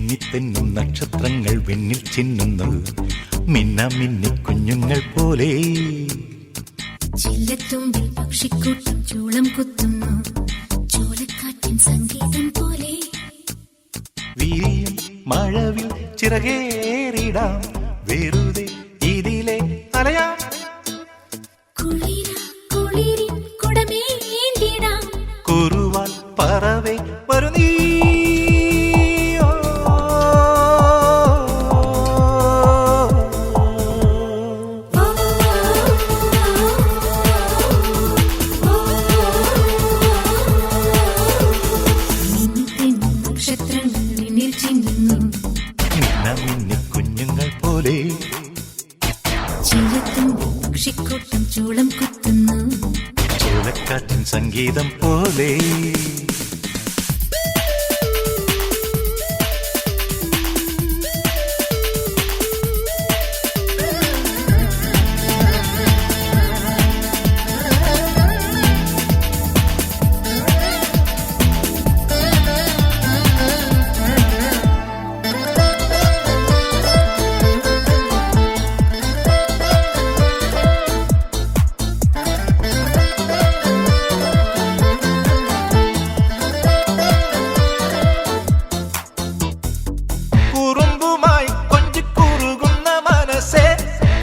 മിന്നിത്തെന്നും നക്ഷത്രങ്ങൾ വിണ്ണിൽ ചിന്നുന്നു, മിന്ന മിന്നി കുഞ്ഞുങ്ങൾ പോലെ. ചില്ലത്തുമ്പിൽ പക്ഷിക്കൂട്ടം ചൂളം കുത്തുന്നു, ചോലക്കാറ്റിൻ സംഗീതം പോലെ. വീരിയും മഴവിൽ ചിറകേറിടാം, വെറുതെ ഇതിലെ അലയാം. കുളിരിൻ കുടമേന്തിടാം, കുറുവാൽ പറവേ വരു നീ. കുഞ്ഞുങ്ങൾ പോലെ. പക്ഷിക്കൂട്ടം ചൂളം കുത്തുന്നു, ചോലക്കാറ്റിൻ സംഗീതം പോലെ.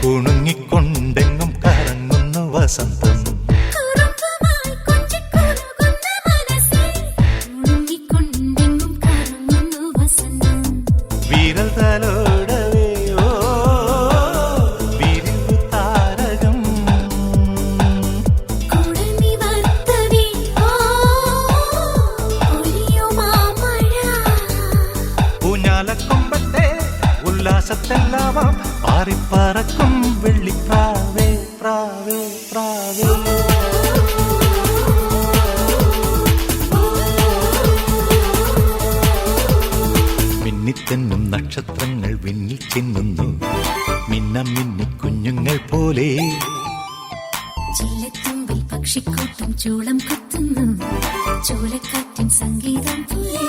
ഉണങ്ങിക്കൊണ്ടെങ്ങും കറങ്ങുന്നു വസന്തം, വിരൽ തലോടവേ ഓ വിരിവു താരകം. ഊഞ്ഞാലക്കൊമ്പത്തെ ഉല്ലാസത്തെല്ലാമാം പാറിപ്പറക്കും വെള്ളിപ്രാവേ പ്രാവേ പ്രാവേ. മിന്നിത്തെന്നും നക്ഷത്രങ്ങൾ വിണ്ണിൽ ചിന്നുന്നു, മിന്ന മിന്നി കുഞ്ഞുങ്ങൾ പോലെ. ചില്ലത്തുമ്പിൽ പക്ഷിക്കൂട്ടം ചൂളം കുത്തുന്നു, ചോലക്കാറ്റിൻ സംഗീതം പോലെ.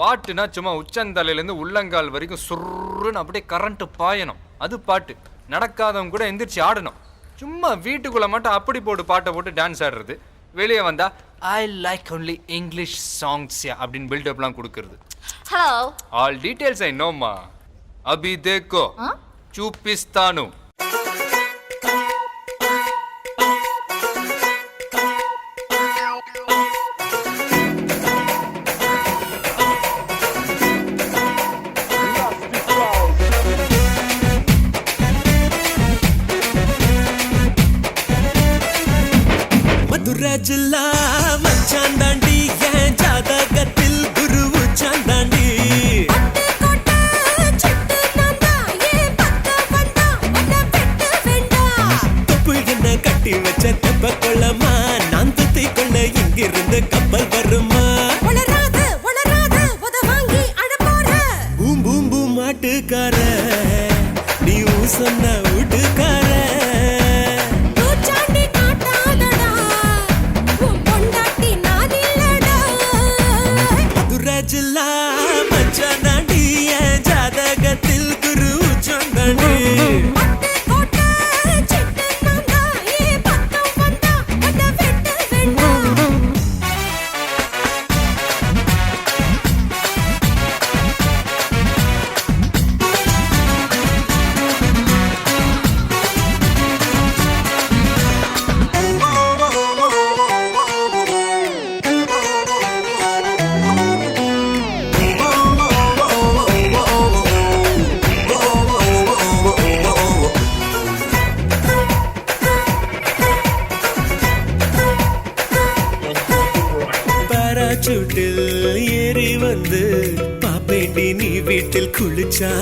பாட்டுனா சும்மா உச்சந்தலையிலேருந்து உள்ளங்கால் வரைக்கும் சுருன்னு அப்படியே கரண்ட் பாயணும், அது பாட்டு. நடக்காதவங்க கூட எந்திரிச்சு ஆடணும். சும்மா வீட்டுக்குள்ள மட்டும் அப்படி போட்டு பாட்டை போட்டு டான்ஸ் ஆடுறது, வெளியே வந்தா I like only English songs அப்படின்னு பில்டப்லாம் கொடுக்கறது. ஹலோ, ஆல் டீடைல்ஸ் ஐ நோமா. அபி தேக்கோ చూపిస్తాను. மதுராஜில்லா மச்சாந்தாண்டி, என் ஜாதகத்தில் குருவு சாந்தாண்டி. தொப்பு என்ன கட்டி வச்ச தெப்ப கொள்ளமா, நான் துத்தி கொள்ள இங்கிருந்து கப்பல் வருமா. பூம் பூம் பூம் மாட்டுக்கார, நீ சொன்ன வீட்டுக்கார. மச்சானாண்டி, என் ஜாதகத்தில் குரு சொந்தாண்டி. பாராசூட்டில் ஏறி வந்து பாப்பேண்டி நீ வீட்டில் குளிச்சா.